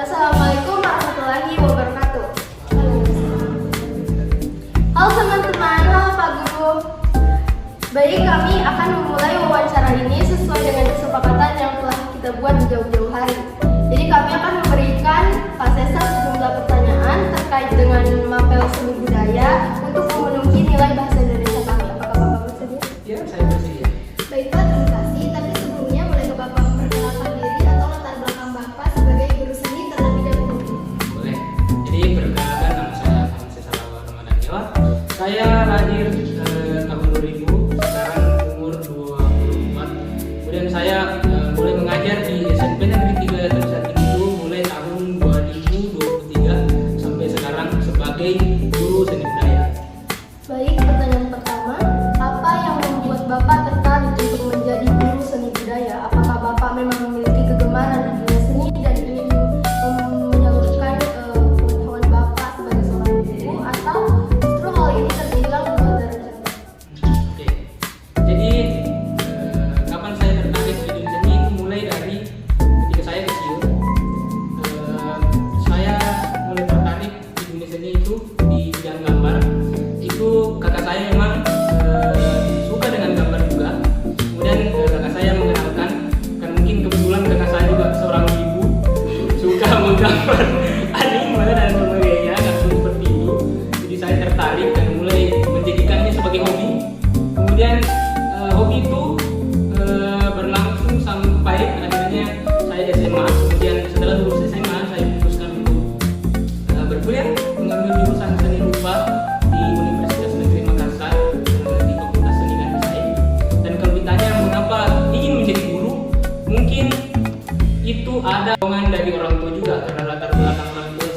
Assalamualaikum warahmatullahi wabarakatuh. Halo teman-teman, halo Pak Guru. Baik, kami akan memulai wawancara ini sesuai dengan kesepakatan yang telah kita buat di jauh-jauh hari. Jadi kami akan memberikan Pak Sesa sejumlah pertanyaan terkait dengan mapel seni budaya untuk memenuhi nilai bahasa Indonesia kami. Apakah Bapak bersedia? Ya, saya bersedia. Baik Pak, terima kasih. Tapi sebelumnya boleh ke Bapak memperkenalkan diri atau latar belakang Bapak sebagai guru seni terlebih dahulu. Boleh. Jadi perkenalkan, nama saya Sesa Ramadan Dewa. Saya lahir tahun 2000, sekarang umur 24. Kemudian saya mulai mengajar di SMP Negeri 3 Trisakti itu mulai tahun 2023 sampai sekarang sebagai guru seni budaya. Baik, pertanyaan pertama, apa yang membuat Bapak tertarik untuk menjadi guru seni budaya? Apakah Bapak memang memiliki kegemaran di dunia seni dan ingin menyalurkan pengetahuan Bapak sebagai seorang guru, atau justru hal ini terbilang di luar dari rencana? Oke. Jadi kapan saya tertarik di dunia seni itu mulai dari ketika saya kecil. Saya mulai tertarik di dunia seni itu di bidang gambar. Itu kakak saya memang suka dengan gambar juga. Kemudian kakak saya mengenalkan, kan mungkin kebetulan kakak saya juga seorang ibu suka menggambar anime dan sebagainya, kartun seperti itu. Jadi saya tertarik dan mulai menjadikannya sebagai hobi. Kemudian hobi itu berlangsung sampai akhirnya saya SMA. Kemudian setelah lulus SMA saya memutuskan untuk berkuliah mengambil jurusan seni rupa di Universitas Negeri Makassar di Fakultas Seni dan Desain. Dan kalau ditanya mengapa ingin menjadi guru, mungkin itu ada dorongan dari orang tua juga, karena latar belakang orang tua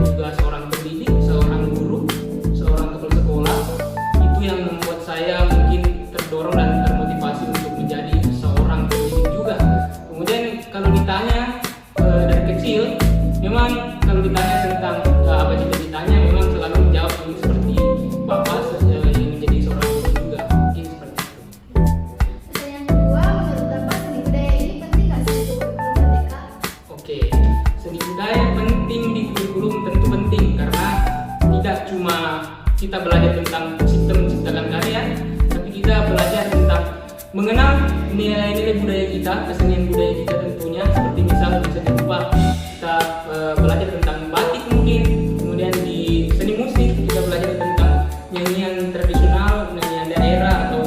juga seorang pendidik, seorang guru, seorang kepala sekolah. Itu yang membuat saya mungkin terdorong dan termotivasi untuk menjadi seorang pendidik juga. Kemudian kalau ditanya dari kecil, memang kalau ditanya tentang apa cita-citanya, memang selalu menjawab ini seperti Bapak ingin menjadi seorang guru juga, mungkin seperti itu. Pertanyaan kedua, menurut Bapak seni budaya ini penting nggak sih untuk kurikulum merdeka? Oke, seni budaya penting di kurikulum, tentu penting karena tidak cuma kita belajar tentang sistem menciptakan karya, tapi kita belajar tentang mengenal nilai-nilai budaya kita, kesenian budaya kita tentunya, seperti misal di seni rupa kita belajar tentang batik mungkin, kemudian di seni musik kita belajar tentang nyanyian tradisional, nyanyian daerah, atau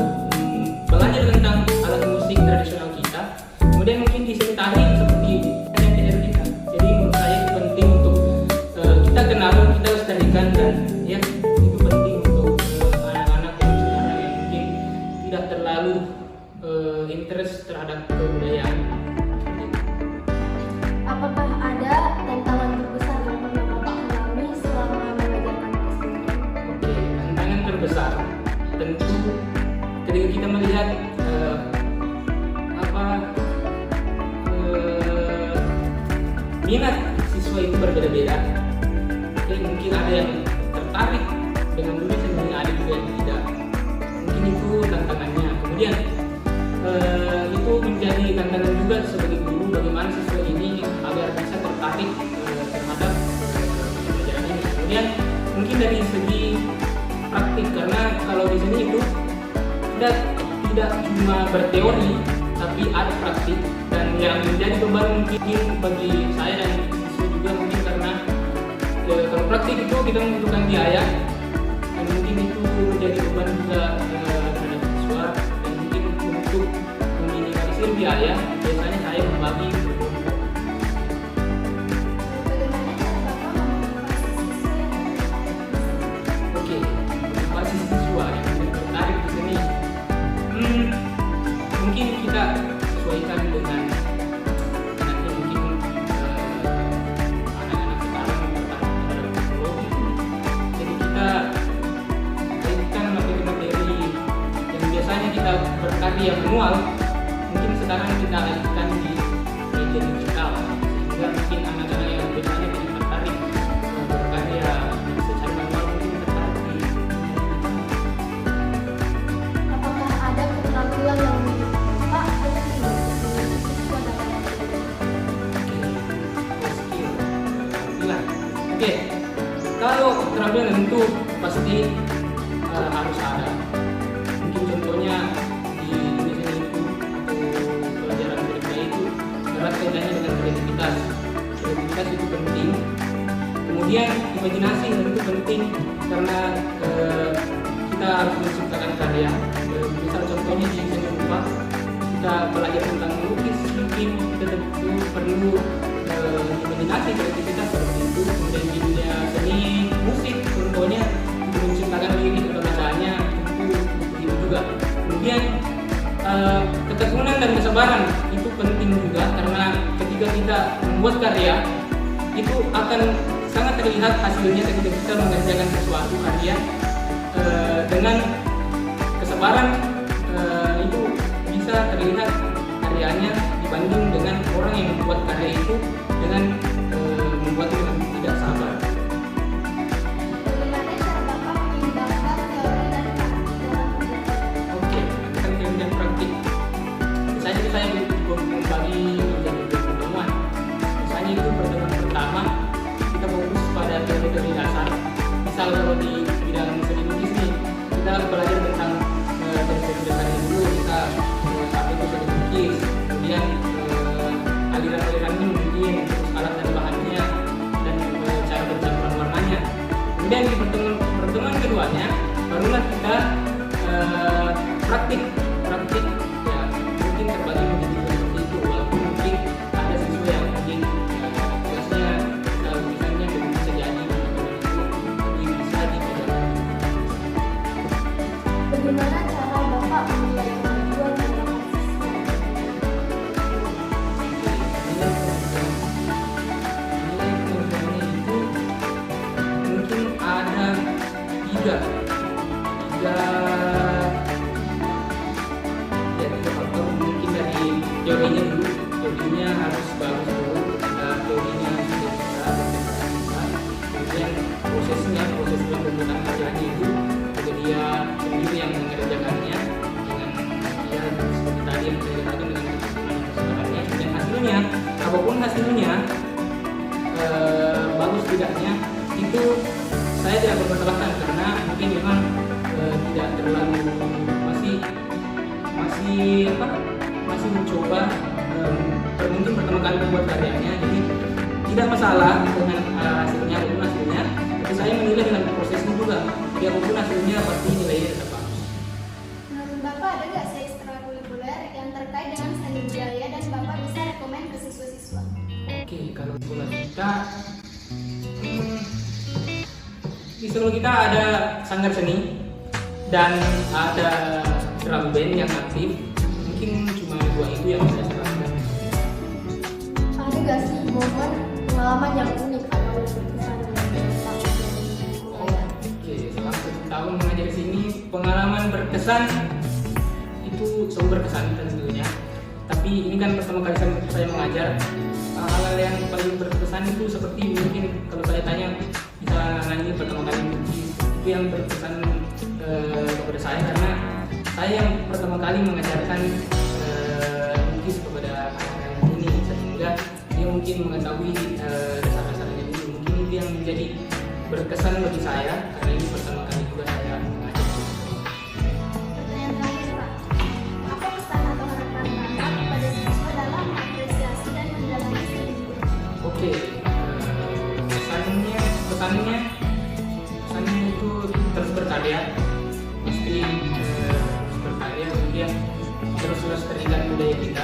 belajar tentang alat musik tradisional kita. Kemudian mungkin di seni tari seperti nyanyian kita. Jadi menurut saya itu penting untuk kita kenal, kita lestarikan, dan ya itu penting untuk anak-anak yang sekarang yang mungkin tidak terlalu interest terhadap kebudayaan. Apakah ada tantangan terbesar yang pernah Bapak alami selama mengajarkan SD? Oke, tantangan terbesar tentu ketika kita melihat minat siswa itu berbeda-beda. Oke, mungkin ada yang tertarik dengan dunia seni, ada juga yang tidak. Mungkin itu tantangannya. Kemudian itu menjadi tantangan juga sebagai guru, bagaimana siswa ini agar bisa tertarik terhadap pelajaran ini. Kemudian mungkin dari segi praktik, karena kalau di sini itu tidak cuma berteori, tapi ada praktik. Dan yang menjadi beban mungkin bagi saya dan siswa juga mungkin karena kalau praktik itu kita membutuhkan biaya, dan mungkin itu menjadi beban juga terhadap siswa. Dan mungkin untuk meminimalisir biaya, biasanya saya membagi berkelompok. Bagaimana cara Bapak memotivasi siswa yang tertarik di sini? Oke, motivasi siswa yang tertarik di sini, mungkin kita sesuaikan dengan nanti mungkin anak-anak sekarang tertarik terhadap teknologi. Jadi kita Oke, kalau keterampilan tentu pasti harus ada. Mungkin contohnya di Indonesia itu atau pelajaran budaya itu erat kaitannya dengan kreativitas. Kreativitas itu penting. Kemudian imajinasi tentu penting karena kita harus menciptakan karya. Misal contohnya di seni rupa, kita belajar tentang melukis, mungkin kita tentu perlu imajinasi, kreativitas seperti itu. Kemudian di dunia seni musik contohnya untuk menciptakan lirik atau nadanya itu juga. Kemudian ketekunan dan kesabaran itu penting juga karena ketika kita membuat karya itu akan sangat terlihat hasilnya ketika kita mengerjakan sesuatu karya dengan kesabaran itu bisa terlihat karyanya dibanding dengan orang yang membuat karya itu dengan membuat dengan tidak sabar. Bagaimana cara Bapak mengimbangkan teori dan praktik dalam belajar? Oke, kan teori dan praktik. Misalnya saya membagi menjadi dua pertemuan. Misalnya itu pertemuan pertama kita fokus pada teori-teori dasar. Misal kalau di bidang seni lukis nih, kita belajar tentang teori-teori dasarnya dulu. Kita apa itu seni lukis, kemudian aliran-alirannya mungkin, terus alat dan bahannya, dan cara pencampuran warnanya. Kemudian di pertemuan keduanya barulah kita praktik ya mungkin terbagi menjadi seperti itu, walaupun mungkin ada siswa yang mungkin kelasnya misalnya belum bisa jadi itu bisa dipelajari. Bagaimana cara Bapak menilai kemajuan dan bakat siswa? Nilai kemajuannya itu mungkin ada tiga faktor. Mungkin dari teorinya dulu, teorinya harus bagus dulu, teorinya sudah bisa. Kemudian proses dalam pembuatan karyanya itu juga dia sendiri yang mengerjakannya dengan dia seperti tadi yang saya katakan dengan kesempatannya. Dan hasilnya, apapun hasilnya bagus tidaknya itu saya tidak mempersalahkan karena mungkin memang tidak terlalu masih mencoba mungkin pertama kali membuat karyanya, jadi tidak masalah dengan hasilnya apapun hasilnya, tapi saya menilai dengan prosesnya juga. Jadi apapun hasilnya pasti nilainya tetap bagus. Menurut Bapak ada nggak sih ekstrakurikuler yang terkait dengan seni budaya dan Bapak bisa rekomen ke siswa-siswa? Oke, kalau sekolah kita di sekolah kita ada sanggar seni dan ada drum band yang aktif. Mungkin cuma dua itu yang bisa saya lakukan. Ada nggak sih momen pengalaman yang unik atau berkesan dengan Bapak dari budaya? Oke, selama 1 tahun mengajar di sini, pengalaman berkesan itu selalu berkesan tentunya. Tapi ini kan pertama kali saya mengajar. Hal-hal yang paling berkesan itu seperti mungkin kalau saya tanya bisa nanya pertama kali melukis, itu yang berkesan kepada saya karena saya yang pertama kali mengajarkan melukis kepada anak-anak ini, sehingga dia mungkin mengetahui dasar-dasarnya dulu. Mungkin itu yang menjadi berkesan bagi saya karena ini pertama kali juga saya mengajar. Pertanyaan terakhir Pak, apa pesan atau harapan Bapak kepada siswa dalam apresiasi dan mendalami seni budaya? Oke, pesannya itu terus berkarya, pasti terus berkarya, kemudian terus lestarikan budaya kita.